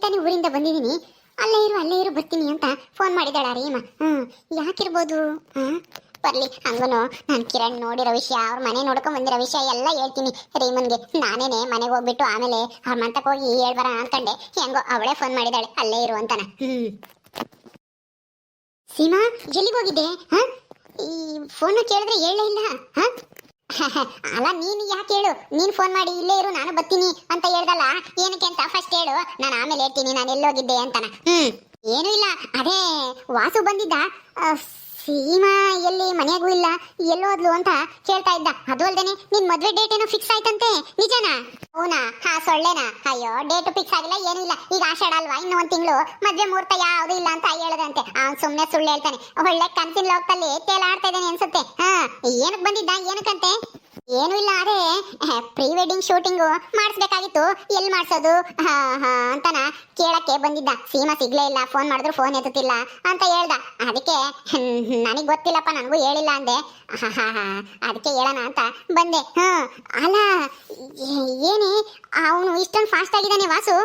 ತಾನೇ ಊರಿಂದ ಬಂದಿದ್ದೀನಿ. ಅಲ್ಲೇ ಇರು ಬರ್ತೀನಿ ಅಂತ ಫೋನ್ ಮಾಡಿದಾಳ ರೀಮ. ಯಾಕಿರ್ಬೋದು? ಬರ್ಲಿ, ಹಂಗನು ನಾನು ಕಿರಣ್ ನೋಡಿರೋ ವಿಷಯ, ಅವ್ರ ಮನೆ ನೋಡ್ಕೊಂಡ್ ಬಂದಿರೋ ವಿಷಯ ಎಲ್ಲ ಹೇಳ್ತೀನಿ ರೀಮನ್ಗೆ. ನಾನೇನೆ ಮನೆಗೆ ಹೋಗ್ಬಿಟ್ಟು ಆಮೇಲೆ ಅವ್ರ ಮಂತಕ್ಕೆ ಹೋಗಿ ಹೇಳ್ಬರ ಅನ್ಕಂಡೆ. ಹೆಂಗೋ ಅವಳೇ ಫೋನ್ ಮಾಡಿದಾಳೆ ಅಲ್ಲೇ ಇರು ಅಂತಾನ. ಸೀಮಾ, ಎಲ್ಲಿಗೆ ಹೋಗಿದ್ದೆ? ಈ ಫೋನ್ ಕೇಳಿದ್ರೆ ಹೇಳೇ ಇಲ್ಲ. ಅಲ್ಲ, ನೀನು ಯಾಕೆ ಹೇಳು? ನೀನು ಫೋನ್ ಮಾಡಿ ಇಲ್ಲೇ ಇರು ನಾನು ಬರ್ತೀನಿ ಅಂತ ಹೇಳ್ದಲ್ಲ, ಏನಕ್ಕೆ ಅಂತ ಫಸ್ಟ್ ಹೇಳು, ನಾನು ಆಮೇಲೆ ಹೇಳ್ತೀನಿ ನಾನು ಎಲ್ಲೋಗಿದ್ದೆ ಅಂತಾನ. ಏನೂ ಇಲ್ಲ, ಅದೇ ವಾಸು ಬಂದಿದ್ದ. ಸೀಮಾ ಎಲ್ಲಿ, ಮನೆಯಾಗೂ ಇಲ್ಲ, ಎಲ್ಲೋದ್ಲು ಅಂತ ಕೇಳ್ತಾ ಇದ್ದ. ಅದು ಅಲ್ದೇನೆ ನಿನ್ ಮದ್ವೆ ಡೇಟ್ ಏನೋ ಫಿಕ್ಸ್ ಆಯ್ತಂತೆ, ನಿಜನಾ? ಹೌನಾ? ಸೊಳ್ಳೆನಾ? ಅಯ್ಯೋ, ಡೇಟ್ ಫಿಕ್ಸ್ ಆಗಿಲ್ಲ, ಏನೂ ಇಲ್ಲ. ಈಗ ಆಷಾಢ ಅಲ್ವಾ, ಇನ್ನು ಒಂದು ತಿಂಗಳು, ಮದ್ವೆ ಮುಹೂರ್ತ ಯಾವ್ದು ಇಲ್ಲ ಅಂತ ಹೇಳದಂತೆ. ಅವ್ನು ಸುಮ್ನೆ ಸುಳ್ಳು ಹೇಳ್ತಾನೆ. ಒಳ್ಳೆ ಕನ್ಸಿನ ಲೋಕದಲ್ಲಿ ತೇಲಾಡ್ತಾ ಇದ್ದಾನೆ ಅನ್ಸುತ್ತೆ. ಏನಕ್ಕೆ ಬಂದಿದ್ದ, ಏನಕ್ಕಂತೆ? ಏನೂ ಇಲ್ಲ, ಅದೇ ಪ್ರೀ ವೆಡ್ಡಿಂಗ್ ಶೂಟಿಂಗು ಮಾಡಿಸ್ಬೇಕಾಗಿತ್ತು, ಎಲ್ಲಿ ಮಾಡ್ಸೋದು ಅಂತಾನ ಕೇಳಕ್ಕೆ ಬಂದಿದ್ದ. ಸೀಮಾ ಸಿಗ್ಲೇ ಇಲ್ಲ, ಫೋನ್ ಮಾಡಿದ್ರು ಫೋನ್ ಎತ್ತುತ್ತಿಲ್ಲ ಅಂತ ಹೇಳ್ದ. ಅದಕ್ಕೆ ನನಗೆ ಗೊತ್ತಿಲ್ಲಪ್ಪ, ನನಗೂ ಹೇಳಿಲ್ಲ ಅಂದೆ. ಅದಕ್ಕೆ ಹೇಳೋಣ ಅಂತ ಬಂದೆ. ಅಲ್ಲ, ಏನೇ ಅವನು ಇಷ್ಟೊಂದು ಫಾಸ್ಟ್ ಆಗಿದ್ದಾನೆ ವಾಸು?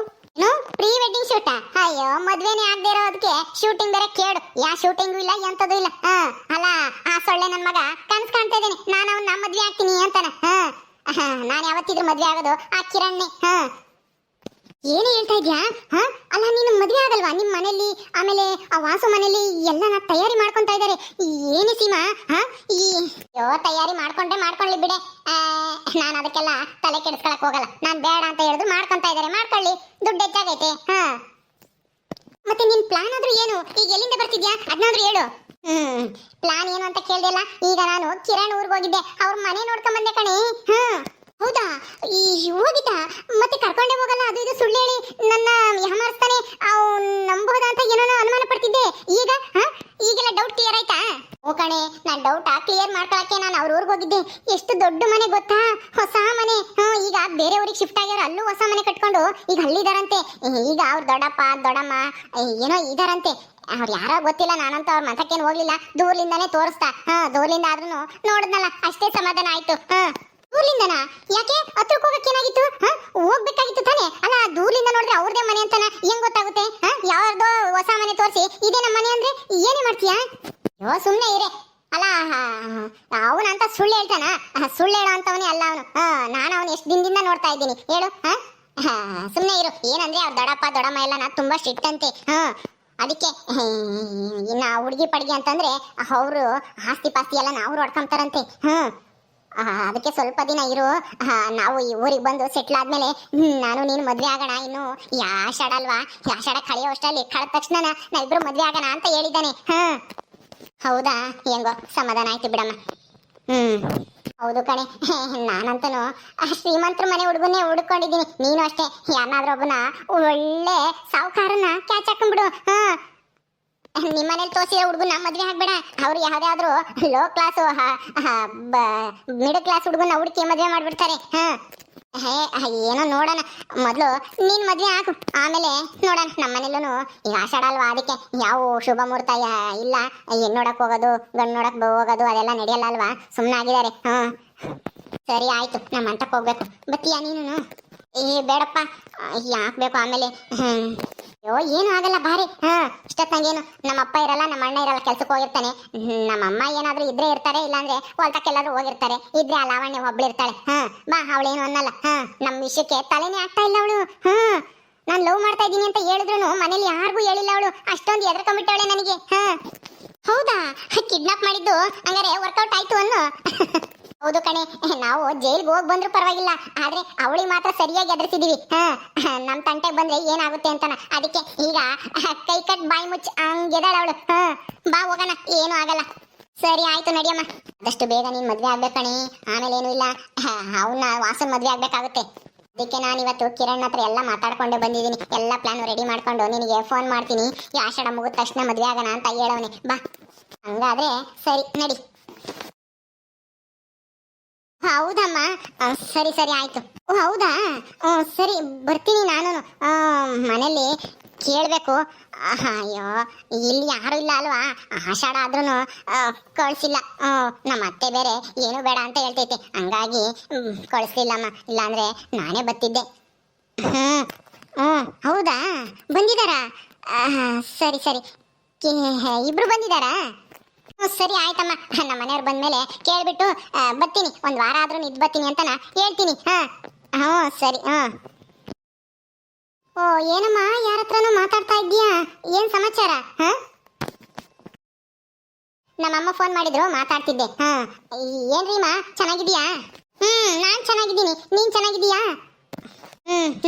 ಏನು ಪ್ರೀ ವೆಡ್ಡಿಂಗ್ ಶೂಟಾ? ಅಯ್ಯೋ, ಮದ್ವೆನೇ ಆಗದೆ ಇರೋದಕ್ಕೆ ಶೂಟಿಂಗ್ ಬೇರೆ ಕೇಳು. ಯಾ ಶೂಟಿಂಗು ಇಲ್ಲ, ಎಂತದೂ ಇಲ್ಲ. ಅಲ್ಲ, ಆ ಸೊಳ್ಳೆ ನನ್ನ ಮಗ ಕನ್ಸ್ ಕಾಣ್ತಾ ಇದ್ದೇನೆ, ನಾನು ಅವನ್ನ ಮದ್ವೆ ಆಗ್ತೀನಿ ಅಂತಾನ. ನಾನು ಯಾವತ್ತಿದ್ರು ಮದ್ವೆ ಆಗೋದು ಆ ಕಿರಣ್ಣೆ. ಏನು ಹೇಳ್ತಾ ಇದ್ಯಾ? ಅಲ್ಲ, ನೀನು ಮದ್ವೆ ಆಗಲ್ವಾ ನಿಮ್ಮ ಮನೇಲಿ? ಆಮೇಲೆ ಆ ವಾಸು ಮನೇಲಿ ಎಲ್ಲ ತಯಾರಿ ಮಾಡ್ಕೊಂತಾ ಇದ್ದಾರೆ. ಏನು ಸೀಮಾ? ತಯಾರಿ ಮಾಡ್ಕೊಳ್ಳಿ ಬಿಡೆ. ನಾನು ಅದಕ್ಕೆಲ್ಲ ತಲೆ ಕೆಡಿಸ್ಕೊಳಕ್ ಹೋಗಲ್ಲ. ನಾನು ಬೇಡ ಅಂತ ಹೇಳಿದ್ರು ಮಾಡ್ಕೊಂತಾ ಇದ್ದಾರೆ, ಮಾಡ್ಕೊಳ್ಳಿ, ದುಡ್ಡು ಹೆಚ್ಚಾಗೈತೆ. ಮತ್ತೆ ನಿನ್ ಪ್ಲಾನ್ ಆದ್ರೂ ಏನು? ಈಗ ಎಲ್ಲಿಂದ ಬರ್ತಿದ್ಯಾ, ಅದನ್ನಾದ್ರೂ ಹೇಳು. ಪ್ಲಾನ್ ಏನು ಅಂತ ಕೇಳ್ದಿಲ್ಲ. ಈಗ ನಾನು ಕಿರಣ್ ಊರಿಗೆ ಹೋಗಿದ್ದೆ, ಅವ್ರ ಮನೆ ನೋಡ್ಕೊಂಡ್ ಬಂದೆ ಕಣೆ. ಹೌದಾ? ಈ ಹೋಗಿದ್ದ? ಮತ್ತೆ ಕರ್ಕೊಂಡೆ ಹೋಗಲ್ಲ, ಅದು ಇದು ಸುಳ್ಳು ಹೇಳಿ ನನ್ನ ಯಾಮಾರಿಸ್ತಾನೆ, ಅವ್ನು ನಂಬೋದ ಅಂತ ಏನೋ ಅನುಮಾನ ಪಡ್ತಿದ್ದೆ. ಈಗೆಲ್ಲ ಡೌಟ್ ಕ್ಲಿಯರ್ ಆಯ್ತಾ? ಓ ಕಣೆ, ನಾನು ಡೌಟ್ ಕ್ಲಿಯರ್ ಮಾಡ್ಕೊಳಕ್ಕೆ ನಾನು ಅವ್ರ ಊರಿಗೆ ಹೋಗಿದ್ದೆ. ಎಷ್ಟು ದೊಡ್ಡ ಮನೆ ಗೊತ್ತಾ, ಹೊಸ ಮನೆ. ಈಗ ಬೇರೆ ಊರಿಗೆ ಶಿಫ್ಟ್ ಆಗ್ಯಾರ, ಅಲ್ಲೂ ಹೊಸ ಮನೆ ಕಟ್ಕೊಂಡು ಈಗ ಅಲ್ಲಿದಾರಂತೆ. ಈಗ ಅವ್ರ ದೊಡ್ಡಪ್ಪ ದೊಡ್ಡಮ್ಮ ಏನೋ ಇದಾರಂತೆ. ಅವ್ರು ಯಾರೋ ಗೊತ್ತಿಲ್ಲ, ನಾನಂತೂ ಅವ್ರ ಮತಕ್ಕೇನು ಹೋಗ್ಲಿಲ್ಲ, ದೂರ್ಲಿಂದಾನೇ ತೋರಿಸ್ತಾ. ದೂರ್ಲಿಂದ ಆದ್ರೂ ನೋಡಿದ್ನಲ್ಲ, ಅಷ್ಟೇ ಸಮಾಧಾನ ಆಯ್ತು. ದೂರ್ಲಿಂದನಾ? ಯಾಕೆ ಹತ್ರಕ್ಕೆ ಹೋಗಕ್ಕೆ ಏನಾಗಿತ್ತು? ಹೋಗ್ಬೇಕಾಗಿತ್ತು ತಾನೆ. ಅಲ್ಲ, ದೂರ್ಲಿಂದ ನೋಡಿದ್ರೆ ಅವ್ರದೇ ಮನೆ ಅಂತಾನ ಹೆಂಗ್ ಗೊತ್ತಾಗುತ್ತೆ? ಯಾವ್ದೋ ಹೊಸ ಮನೆ ತೋರಿಸಿ ಇದೇ ನಮ್ಮ ಮನೆ ಅಂದ್ರೆ ಏನೇ ಮಾಡ್ತೀಯಾ? ಸುಮ್ನೆ ಇರೇ. ಅಲ್ಲ, ಅವನಂತ ಸುಳ್ಳು ಹೇಳ್ತಾನ? ಸುಳ್ಳು ಹೇಳೋ ಅಂತವನೇ ಅಲ್ಲ ಅವನು. ನಾನು ಅವನು ಎಷ್ಟು ದಿನದಿಂದ ನೋಡ್ತಾ ಇದ್ದೀನಿ ಹೇಳು. ಸುಮ್ನೆ ಇರು. ಏನಂದ್ರೆ ಅವ್ರ ದೊಡ್ಡಪ್ಪ ದೊಡ್ಡಮ್ಮ ಎಲ್ಲ ನಾ ತುಂಬಾ ಸ್ಟ್ರಿಕ್ಟ್ ಅಂತೆ. ಅದಕ್ಕೆ ಇನ್ನ ಹುಡುಗಿ ಪಡ್ಗಿ ಅಂತಂದ್ರೆ ಅವರು ಆಸ್ತಿ ಪಾಸ್ತಿ ಎಲ್ಲ ನಾವು ಹೊಡ್ಕೊಂತಾರಂತೆ. ಅದಕ್ಕೆ ಸ್ವಲ್ಪ ದಿನ ಇರು, ನಾವು ಈ ಊರಿಗೆ ಬಂದು ಸೆಟ್ಲ್ ಆದ್ಮೇಲೆ ನಾನು ನೀನು ಮದ್ವೆ ಆಗೋಣ. ಇನ್ನು ಆಷಾಢ ಅಲ್ವಾ, ಆಷಾಢ ಕಳೆಯೋ ಅಷ್ಟರಲ್ಲಿ ಕಳೆದ ತಕ್ಷಣ ನಾವಿಬ್ರು ಮದ್ವೆ ಆಗೋಣ ಅಂತ ಹೇಳಿದ್ದಾನೆ. ಹೌದಾ? ಹೆಂಗೋ ಸಮಾಧಾನ ಆಯ್ತು ಬಿಡಮ್ಮ. ಹೌದು ಕಣೆ, ನಾನಂತನು ಶ್ರೀಮಂತರ ಮನೆ ಹುಡುಗನ್ನೇ ಹುಡ್ಕೊಂಡಿದ್ದೀನಿ. ನೀನು ಅಷ್ಟೇ, ಯಾರನ್ನಾದ್ರೂ ಒಬ್ಬನ ಒಳ್ಳೆ ಸಾವುಕಾರನ ಕ್ಯಾಚ್ ಹಾಕೊಂಡ್ಬಿಡು. ನಿಮ್ಮನೇಲಿ ತೋರಿಸಿರೋ ಹುಡುಗನ ಮದ್ವೆ ಆಗ್ಬೇಡ. ಅವ್ರು ಯಾವ್ದಾದ್ರು ಲೋ ಕ್ಲಾಸ್ ಮಿಡಲ್ ಕ್ಲಾಸ್ ಹುಡುಗನ ಹುಡುಕಿ ಮದ್ವೆ ಮಾಡ್ಬಿಡ್ತಾರೆ. ಏನೋ ನೋಡೋಣ, ಮೊದಲು ನೀನ್ ಮದ್ವೆ ಹಾಕು, ಆಮೇಲೆ ನೋಡೋಣ. ನಮ್ಮನೇಲೂ ಈಗ ಆಷಾಢ ಅಲ್ವಾ, ಅದಕ್ಕೆ ಯಾವ ಶುಭ ಮುಹೂರ್ತ ಇಲ್ಲ, ಹೆಣ್ಣು ನೋಡಕ್ ಹೋಗೋದು ಗಂಡು ನೋಡಕ್ ಹೋಗೋದು ಅದೆಲ್ಲ ನಡೆಯಲ್ಲ ಅಲ್ವಾ, ಸುಮ್ಮನಾಗಿದ್ದಾರೆ. ಸರಿ ಆಯ್ತು, ನಮ್ಮ ಮಂಟಕ್ಕೆ ಹೋಗ್ಬೇಕು. ಬತ್ತೀಯಾ ನೀನು? ಬೇಡಪ್ಪ, ಯಾಕಬೇಕು ಆಮೇಲೆ. ಏನು ಆಗಲ್ಲ ಬಾರಿ. ಇಷ್ಟೊತ್ತಂಗೇನು ನಮ್ಮ ಅಪ್ಪ ಇರಲ್ಲ, ನಮ್ಮ ಅಣ್ಣ ಇರಲ್ಲ, ಕೆಲ್ಸಕ್ಕೆ ಹೋಗಿರ್ತಾನೆ. ನಮ್ಮ ಅಮ್ಮ ಏನಾದ್ರೂ ಇದ್ರೆ ಇರ್ತಾರೆ, ಇಲ್ಲಾಂದ್ರೆ ಹೊಲ್ತಕ್ಕೆಲ್ಲಾದ್ರೂ ಹೋಗಿರ್ತಾರೆ. ಇದ್ರೆ ಆ ಲಾವಣ್ಯ ಒಬ್ಳಿರ್ತಾಳೆ. ಬಾ, ಅವಳೇನು ಅನ್ನಲ್ಲ. ನಮ್ಮ ವಿಷಯಕ್ಕೆ ತಲೆನೇ ಆಗ್ತಾ ಇಲ್ಲ ಅವಳು. ನಾನು ಲವ್ ಮಾಡ್ತಾ ಇದ್ದೀನಿ ಅಂತ ಹೇಳಿದ್ರು ಮನೇಲಿ ಯಾರಿಗೂ ಹೇಳಿಲ್ಲ ಅವಳು. ಅಷ್ಟೊಂದು ಎದ್ರಕೊಂಡ್ಬಿಟ್ಟವಳೆ ನನಗೆ. ಹೌದಾ? ಕಿಡ್ನಾಪ್ ಮಾಡಿದ್ದು ಹಂಗಾರೆ ವರ್ಕೌಟ್ ಆಯ್ತು ಅನ್ನು. ಹೌದು ಕಣೆ, ನಾವು ಜೈಲ್ಗೆ ಹೋಗಿ ಬಂದ್ರು ಪರವಾಗಿಲ್ಲ, ಆದ್ರೆ ಅವಳಿಗೆ ಮಾತ್ರ ಸರಿಯಾಗಿ ಎದುರಿಸಿದೀವಿ. ನಮ್ ತಂಟೆಗೆ ಬಂದ್ರೆ ಏನಾಗುತ್ತೆ ಅಂತಾನ. ಅದಕ್ಕೆ ಈಗ ಕೈ ಕಟ್ ಬಾಯಿ ಮುಚ್ಚ ಹಂಗೆದಾಳ ಅವಳು. ಬಾ ಹೋಗೋಣ, ಏನು ಆಗಲ್ಲ. ಸರಿ ಆಯ್ತು, ನಡಿಯಮ್ಮ. ಆದಷ್ಟು ಬೇಗ ನೀನ್ ಮದ್ವೆ ಆಗ್ಬೇಕಣೆ, ಆಮೇಲೆ ಏನು ಇಲ್ಲ, ಅವನ್ನ ವಾಸನ್ ಮದ್ವೆ ಆಗ್ಬೇಕಾಗುತ್ತೆ. ಅದಕ್ಕೆ ನಾನು ಇವತ್ತು ಕಿರಣ್ ಹತ್ರ ಎಲ್ಲ ಮಾತಾಡ್ಕೊಂಡು ಬಂದಿದ್ದೀನಿ. ಎಲ್ಲ ಪ್ಲಾನ್ ರೆಡಿ ಮಾಡ್ಕೊಂಡು ನಿನಗೆ ಫೋನ್ ಮಾಡ್ತೀನಿ. ಈ ಆಷಾಢ ಮುಗಿದ ತಕ್ಷಣ ಮದ್ವೆ ಆಗೋಣ ಅಂತ ಹೇಳವನೆ. ಬಾ, ಹಂಗಾದ್ರೆ ಸರಿ ನಡಿ. ಹೌದಮ್ಮ, ಸರಿ ಸರಿ ಆಯ್ತು. ಹೌದಾ? ಸರಿ ಬರ್ತೀನಿ ನಾನು. ಮನೇಲಿ ಕೇಳಬೇಕು. ಅಯ್ಯೋ, ಇಲ್ಲಿ ಯಾರು ಇಲ್ಲ ಅಲ್ವಾ, ಆಷಾಢ ಆದ್ರೂ ಕಳಿಸಿಲ್ಲ. ನಮ್ಮ ಅತ್ತೆ ಬೇರೆ ಏನು ಬೇಡ ಅಂತ ಹೇಳ್ತೈತೆ, ಹಂಗಾಗಿ ಕಳಿಸ್ಲಿಲ್ಲಮ್ಮ, ಇಲ್ಲಾಂದ್ರೆ ನಾನೇ ಬರ್ತಿದ್ದೆ. ಹೌದಾ, ಬಂದಿದ್ದಾರಾ? ಸರಿ ಸರಿ, ಇಬ್ರು ಬಂದಿದ್ದಾರಾ? ಸರಿ ಆಯ್ತಮ್ಮ, ನಮ್ಮ ಮನೆಯವ್ರು ಬಂದ್ಮೇಲೆ ಕೇಳ್ಬಿಟ್ಟು ಬರ್ತೀನಿ, ಒಂದು ವಾರ ಆದ್ರೂ ಇದ್ದು ಬರ್ತೀನಿ ಅಂತನ ಹೇಳ್ತೀನಿ. ಹ್ಞೂ ಸರಿ. ಓ ಏನಮ್ಮ, ಯಾರ ಹತ್ರನೂ ಮಾತಾಡ್ತಾ ಇದ್ದೀಯಾ? ಏನ್ ಸಮಾಚಾರ? ನಮ್ಮಮ್ಮ ಫೋನ್ ಮಾಡಿದ್ರು, ಮಾತಾಡ್ತಿದ್ದೆ. ಏನ್ರೀಮಾ, ಚೆನ್ನಾಗಿದೀಯಾ? ನಾನ್ ಚೆನ್ನಾಗಿದ್ದೀನಿ, ನೀನ್ ಚೆನ್ನಾಗಿದೀಯಾ?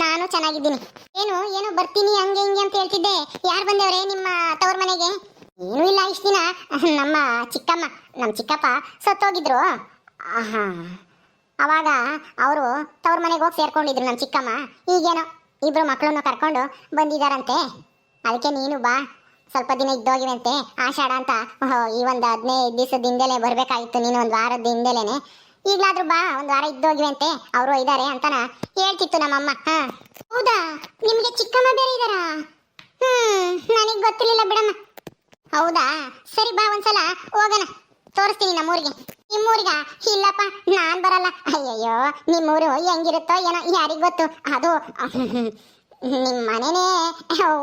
ನಾನು ಚೆನ್ನಾಗಿದ್ದೀನಿ. ಏನು ಏನೋ ಬರ್ತೀನಿ ಹಂಗೆ ಹಿಂಗೆ ಅಂತ ಹೇಳ್ತಿದ್ದೆ, ಯಾರು ಬಂದವ್ರೆ ನಿಮ್ಮ ತವ್ರ ಮನೆಗೆ? ಏನೂ ಇಲ್ಲ, ಇಷ್ಟು ದಿನ ನಮ್ಮ ಚಿಕ್ಕಮ್ಮ ನಮ್ಮ ಚಿಕ್ಕಪ್ಪ ಸತ್ತೋಗಿದ್ರು. ಅವಾಗ ಅವರು ತವ್ರ ಮನೆಗೆ ಹೋಗಿ ಸೇರ್ಕೊಂಡಿದ್ರು ನಮ್ಮ ಚಿಕ್ಕಮ್ಮ. ಈಗೇನೋ ಇಬ್ರು ಮಕ್ಕಳನ್ನು ಕರ್ಕೊಂಡು ಬಂದಿದ್ದಾರಂತೆ. ಅದಕ್ಕೆ ನೀನು ಬಾ, ಸ್ವಲ್ಪ ದಿನ ಇದ್ದೋಗಿವಂತೆ, ಆಷಾಢ ಅಂತ. ಈ ಒಂದು 15 ದಿವಸದಿಂದಲೇ ಬರಬೇಕಾಗಿತ್ತು ನೀನು, ಒಂದು ವಾರದ ಹಿಂದೆಲೇನೆ. ಈಗಲಾದ್ರೂ ಬಾ, ಒಂದು ವಾರ ಇದ್ದೋಗಿವಂತೆ, ಅವರು ಇದ್ದಾರೆ ಅಂತನ ಹೇಳ್ತಿತ್ತು ನಮ್ಮಮ್ಮ. ಹೌದಾ, ನಿಮಗೆ ಚಿಕ್ಕಮ್ಮ ಬೇರೆ ಇದ್ದಾರಾ? ನನಗೆ ಗೊತ್ತಿರಲಿಲ್ಲ ಬಿಡಮ್ಮ. ಹೌದಾ, ಸರಿ ಬಾ, ಒಂದ್ಸಲ ಹೋಗೋಣ, ತೋರಿಸ್ತೀನಿ ನಮ್ಮೂರಿಗೆ. ನಿಮ್ಮೂರಿಗ? ಇಲ್ಲಪ್ಪ, ನಾನ್ ಬರಲ್ಲ. ಅಯ್ಯಯ್ಯೋ, ನಿಮ್ಮೂರು ಹೆಂಗಿರುತ್ತೋ ಏನೋ, ಯಾರಿಗ್ ಗೊತ್ತು. ಅದು ನಿಮ್ಮ ಮನೆನೇ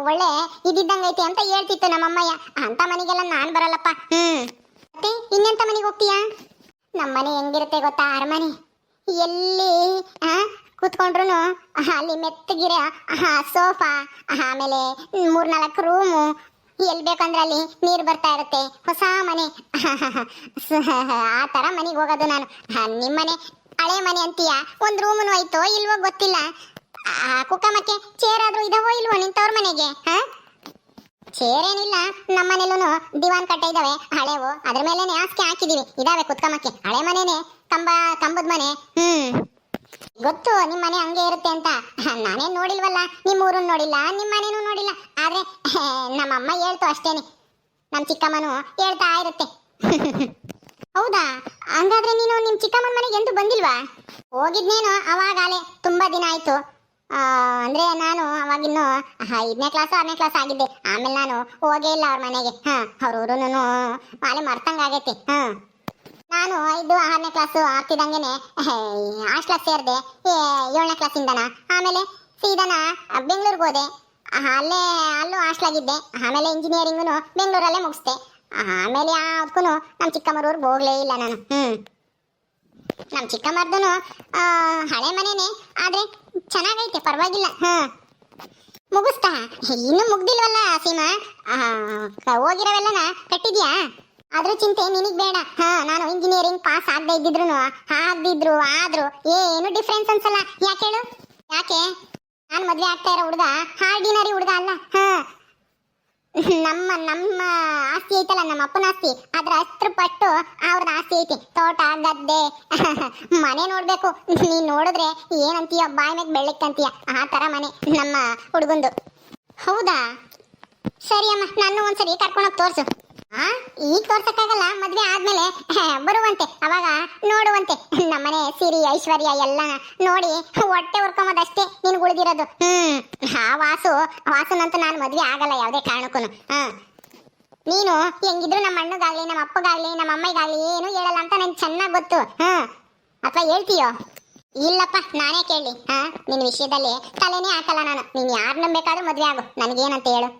ಒಳ್ಳೆ ಇದ್ದಿದ್ದಂಗೈತಿ ಅಂತ ಹೇಳ್ತಿತ್ತು ನಮ್ಮಮ್ಮಯ್ಯ. ಅಂತ ಮನೆಗೆಲ್ಲ ನಾನ್ ಬರಲ್ಲಪ್ಪ. ಮತ್ತೆ ಇನ್ನೆಂತ ಮನೆಗೆ ಹೋಗ್ತೀಯಾ? ನಮ್ಮನೆ ಹೆಂಗಿರುತ್ತೆ ಗೊತ್ತಾ? ಅರಮನೆ. ಎಲ್ಲಿ ಕೂತ್ಕೊಂಡ್ರು ಅಲ್ಲಿ ಮೆತ್ತಗಿರೋ ಸೋಫಾ, ಆಮೇಲೆ 3-4 ರೂಮು, ಎಲ್ಲಿ ಬೇಕಂದ್ರೆ ಅಲ್ಲಿ ನೀರು ಬರ್ತಾ ಇರುತ್ತೆ. ಹೊಸ ಮನೆ. ಆ ತರ ಮನೆಗೆ ಹೋಗೋದು ನಾನು. ನಿಮ್ಮನೆ ಹಳೆ ಮನೆ ಅಂತೀಯ, ಒಂದು ರೂಮನು ಐತೋ ಇಲ್ವೋ ಗೊತ್ತಿಲ್ಲ. ಕುಕ್ಕಮ್ಮಕ್ಕೆ ಚೇರ್ ಆದ್ರೂ ಇದಾವೋ ಇಲ್ವೋ ನಿಂತವ್ರ ಮನೆಗೆ? ಚೇರ್ ಏನಿಲ್ಲ, ನಮ್ಮನೇಲೂ ದಿವಾನ್ ಕಟ್ಟೆ ಇದಾವೆ ಹಳೆವು, ಅದ್ರ ಮೇಲೇನೆ ಹಾಸಿಗೆ ಹಾಕಿದೀವಿ, ಇದಾವೆ ಕುತ್ಕಮ್ಮಕ್ಕೆ. ಹಳೆ ಮನೆನೆ, ಕಂಬದ ಮನೆ. ಗೊತ್ತು ನಿಮ್ಮ ಮನೆ ಹಂಗೆ ಇರುತ್ತೆ ಅಂತ. ನಾನೇನ್ ನೋಡಿಲ್ವಲ್ಲ, ನಿಮ್ಮ ಊರನ್ನ ನೋಡಿಲ್ಲ, ನಿಮ್ಮ ಮನೇನೂ ನೋಡಿಲ್ಲ. ಆದ್ರೆ ನಮ್ಮಮ್ಮ ಹೇಳ್ತು ಅಷ್ಟೇನೆ, ನಮ್ಮ ಚಿಕ್ಕಮ್ಮನು ಹೇಳ್ತಾ ಇರುತ್ತೆ. ಹೌದಾ, ಹಂಗಾದ್ರೆ ನೀನು ನಿಮ್ಮ ಚಿಕ್ಕಮ್ಮನ ಮನೆಗೆ ಎಂದು ಬಂದಿಲ್ವಾ? ಹೋಗಿದ್ನೇನು ಅವಾಗಾಲೆ, ತುಂಬಾ ದಿನ ಆಯ್ತು. ಅಂದ್ರೆ ನಾನು ಅವಾಗಿನ್ನು 5ನೇ ಕ್ಲಾಸ್ 6ನೇ ಕ್ಲಾಸ್ ಆಗಿದ್ದೆ. ಆಮೇಲೆ ನಾನು ಹೋಗೇ ಇಲ್ಲ ಅವ್ರ ಮನೆಗೆ. ಅವ್ರ ಊರುನು ಆಲೆ ಮರ್ತಂಗಾಗೈತಿ. ನಾನು 5-6ನೇ ಕ್ಲಾಸ್ ಆಗ್ತಿದ್ದಂಗೆನೆ ಹಾಸ್ಟೆಲ್ ಸೇರಿದೆ, 7ನೇ ಕ್ಲಾಸಿಂದನ. ಆಮೇಲೆ ಸೀದಾನ ಬೆಂಗಳೂರಿಗೆ ಹೋದೆ, ಅಲ್ಲೂ ಹಾಸ್ಟೆಲಾಗಿದ್ದೆ. ಆಮೇಲೆ ಇಂಜಿನಿಯರಿಂಗು ಬೆಂಗಳೂರಲ್ಲೇ ಮುಗಿಸ್ದೆ. ಆಮೇಲೆ ಯಾವ್ದಕ್ಕೂ ನಮ್ಮ ಚಿಕ್ಕಮ್ಮರೂರ್ಗೆ ಹೋಗ್ಲೇ ಇಲ್ಲ ನಾನು. ನಮ್ಮ ಚಿಕ್ಕಮ್ಮರ್ದು ಹಳೆ ಮನೆನೇ, ಆದ್ರೆ ಚೆನ್ನಾಗೈತೆ, ಪರವಾಗಿಲ್ಲ. ಮುಗಿಸ್ತಾ? ಇನ್ನೂ ಮುಗ್ದಿಲ್ವಲ್ಲ ಸೀಮಾ, ಹೋಗಿರೋವೆಲ್ಲನ ಕಟ್ಟಿದ್ಯಾ? ಆದ್ರೂ ಚಿಂತೆ ನಿನಗ್ ಬೇಡ. ನಾನು ಇಂಜಿನಿಯರಿಂಗ್ ಪಾಸ್ ಆಗದೆ ಇದ್ದಿದ್ರು ಆದ್ರೂ ಏನು ಡಿಫ್ರೆನ್ಸ್ ಅನ್ಸಲ್ಲ. ಯಾಕೆ ಹೇಳು? ಯಾಕೆ? ನಾನು ಮದ್ವೆ ಆಗ್ತಾ ಇರೋ ಹುಡುಗ ಆರ್ಡಿನರಿ ಹುಡುಗ ಅಲ್ಲ. ನಮ್ಮ ಆಸ್ತಿ ಐತಲ್ಲ, ನಮ್ಮ ಅಪ್ಪನ ಆಸ್ತಿ, ಅದ್ರ 10 ಪಟ್ಟು ಅವ್ರದ್ದು ಆಸ್ತಿ ಐತಿ. ತೋಟ, ಗದ್ದೆ, ಮನೆ ನೋಡ್ಬೇಕು. ನೀನ್ ನೋಡಿದ್ರೆ ಏನಂತೀಯ, ಬಾಯಿ ಮ್ಯಾಗ ಬೆಳ್ಳಕ್ಕಂತೀಯ, ಆ ತರ ಮನೆ ನಮ್ಮ ಹುಡುಗಂದು. ಹೌದಾ, ಸರಿ ಅಮ್ಮ, ನಾನು ಒಂದ್ಸರಿ ಕರ್ಕೊಂಡೋಗಿ ತೋರ್ಸು. ಈಗ ತೋರ್ಸಕ್ಕಾಗಲ್ಲ, ಮದ್ವೆ ಆದ್ಮೇಲೆ ಬರುವಂತೆ, ಅವಾಗ ನೋಡುವಂತೆ. ನಮ್ಮನೆ ಸಿರಿ ಐಶ್ವರ್ಯ ಎಲ್ಲ ನೋಡಿ ಹೊಟ್ಟೆ ಉರ್ಕೊಂಬೋದಷ್ಟೇ ನಿನ್ಗೆ ಉಳಿದಿರೋದು. ಆ ವಾಸುನಂತ ನಾನು ಮದ್ವೆ ಆಗಲ್ಲ ಯಾವುದೇ ಕಾರಣಕ್ಕೂ. ನೀನು ಹೆಂಗಿದ್ರು ನಮ್ಮ ಅಣ್ಣಗಾಗ್ಲಿ, ನಮ್ಮ ಅಪ್ಪಗಾಗ್ಲಿ, ನಮ್ಮ ಅಮ್ಮಗಾಗ್ಲಿ ಏನು ಹೇಳಲ್ಲ ಅಂತ ನನ್ಗೆ ಚೆನ್ನಾಗಿ ಗೊತ್ತು. ಅಥವಾ ಹೇಳ್ತೀಯೋ? ಇಲ್ಲಪ್ಪ, ನಾನೇ ಕೇಳಿ ನಿನ್ನ ವಿಷಯದಲ್ಲಿ ತಲೆನೇ ಹಾಕಲ್ಲ ನಾನು. ನೀನ್ ಯಾರನ್ನ ಬೇಕಾದ್ರೂ ಮದ್ವೆ ಆಗು, ನನಗೇನಂತ ಹೇಳು.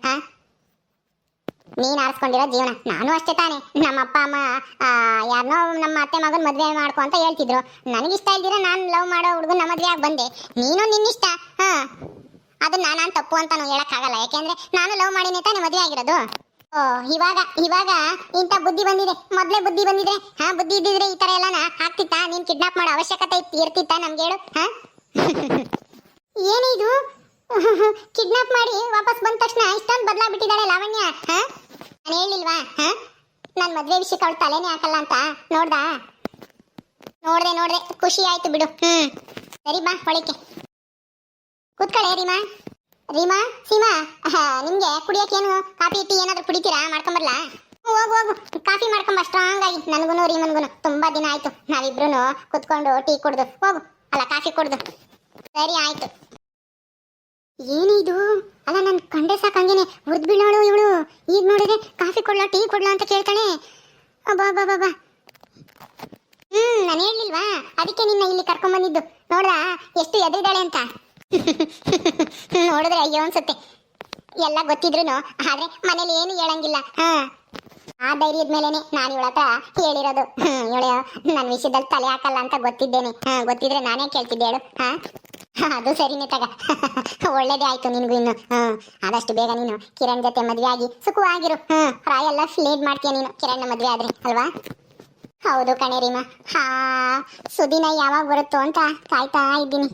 ನೀನ್ ಆರಿಸ್ಕೊಂಡಿರೋ ಜೀವನ, ನಾನು ಅಷ್ಟೇ ತಾನೆ. ನಮ್ಮ ಅಪ್ಪ ಅಮ್ಮ ಯಾರನ್ನೋ ನಮ್ಮ ಅತ್ತೆ ಮಗನ್ ಮದ್ವೆ ಮಾಡ್ಕೊ ಅಂತ ಹೇಳ್ತಿದ್ರು. ನನಗಿಷ್ಟ ಇಲ್ದಿರ ನಾನು ಲವ್ ಮಾಡೋ ಹುಡುಗನ ಮದ್ವೆ ಆಗಿ ಬಂದೆ. ನೀನು ನಿನ್ನಿಷ್ಟ. ಅದನ್ನ ನಾನು ತಪ್ಪು ಅಂತಾನು ಹೇಳಕ್ಕಾಗಲ್ಲ, ಯಾಕೆಂದ್ರೆ ನಾನು ಲವ್ ಮಾಡಿನೇ ತಾನೆ ಮದ್ವೆ ಆಗಿರೋದು. ಇವಾಗ ಇಂಥ ಬುದ್ಧಿ ಬಂದಿದೆ. ಮೊದ್ಲೇ ಬುದ್ಧಿ ಬಂದಿದ್ರೆ, ಬುದ್ಧಿ ಇದ್ದಿದ್ರೆ ಈ ತರ ಎಲ್ಲಾನ ಆಗ್ತಿತ್ತಾ? ನೀನ್ ಕಿಡ್ನಾಪ್ ಮಾಡೋ ಅವಶ್ಯಕತೆ ಇರ್ತಿತ್ತಾ ನಮ್ಗೆ ಹೇಳು? ಏನಿದು, ಕಿಡ್ನಾಪ್ ಮಾಡಿ ವಾಪಸ್ ಬಂದ ತಕ್ಷಣ ಇಷ್ಟೊಂದು ಬದಲಾಗ್ಬಿಟ್ಟಿದ್ದಾಳೆ ಲಾವಣ್ಯ. ನಾನು ಹೇಳಿಲ್ವಾ ನನ್ನ ಮದ್ವೆ ವಿಷಯಕ್ಕೆ ಅವಳು ತಲೆನೇ ಹಾಕಲ್ಲ ಅಂತ? ನೋಡ್ದೆ ಖುಷಿ ಆಯ್ತು ಬಿಡು. ಸರಿ ಬಾ ಒಳಕ್ಕೆ ಕೂತ್ಕೊಳ್ಳೆ. ರೀಮಾ ಸೀಮಾ, ನಿಮ್ಗೆ ಕುಡಿಯಕ್ಕೇನು ಕಾಫಿ ಟೀ ಏನಾದ್ರು ಕುಡಿತೀರಾ? ಮಾಡ್ಕೊಂಬರ್ಲಾ? ಹೋಗು ಕಾಫಿ ಮಾಡ್ಕೊಂಬ ಸ್ಟ್ರಾಂಗ್ ಆಗಿ. ನನಗೂ ರೀಮನ್ಗೂ ತುಂಬಾ ದಿನ ಆಯ್ತು ನಾವಿಬ್ರು ಕುತ್ಕೊಂಡು ಟೀ ಕುಡ್ದು. ಹೋಗು, ಅಲ್ಲ ಕಾಫಿ ಕುಡ್ದು. ಸರಿ ಆಯ್ತು. ಏನಿದು, ಅಲ್ಲ ನನ್ ಕಂಡೆ ಸಾಕಂಗೇನೆ ಉರ್ದ್ ಬೀಳೋಳು ಇವಳು. ಈಗ ನೋಡಿದ್ರೆ ಕಾಫಿ ಕೊಡ್ಲಾ ಟೀ ಕೊಡ್ಲಾ ಅಂತ ಕೇಳ್ತಾಳೆ. ಬಾ ನಾನು ಹೇಳಿಲ್ವಾ, ಅದಕ್ಕೆ ನಿನ್ನ ಇಲ್ಲಿ ಕರ್ಕೊಂಡ್ ಬಂದಿದ್ದು. ನೋಡ್ರಾ ಎಷ್ಟು ಎದ್ರಿದ್ದಾಳೆ ಅಂತ. ನೋಡಿದ್ರೆ ಅಯ್ಯೋ ಅನ್ಸುತ್ತೆ. ಎಲ್ಲ ಗೊತ್ತಿದ್ರು ಆದ್ರೆ ಮನೇಲಿ ಏನು ಹೇಳಂಗಿಲ್ಲ. ಆ ಧೈರ್ಯದ ಮೇಲೆನೆ ನಾನು ಇವಳ ಹತ್ರ ಹೇಳಿರೋದು. ಇವಳು ನನ್ನ ವಿಷಯದಲ್ಲಿ ತಲೆ ಹಾಕಲ್ಲ ಅಂತ ಗೊತ್ತಿದ್ದೇನೆ. ಗೊತ್ತಿದ್ರೆ ನಾನೇ ಕೇಳ್ತಿದ್ದೆ ಹೇಳು. ಅದು ಸರಿನೇ ತಗ. ಒಳ್ಳೇದೇ ಆಯ್ತು ನಿನ್ಗೂ ಇನ್ನು. ಆದಷ್ಟು ಬೇಗ ನೀನು ಕಿರಣ್ ಜೊತೆ ಮದ್ವೆ ಆಗಿ ಸುಖವಾಗಿರು. ಪ್ರಾಯ ಎಲ್ಲ ಲೀಡ್ ಮಾಡ್ತೀಯ ನೀನು ಕಿರಣ್ ಮದ್ವೆ ಆದ್ರೆ ಅಲ್ವಾ? ಹೌದು ಕಣೆ ರೀಮಾ. ಸುದಿನ ಯಾವಾಗ ಬರುತ್ತೋ ಅಂತ ಕಾಯ್ತಾ ಇದ್ದೀನಿ.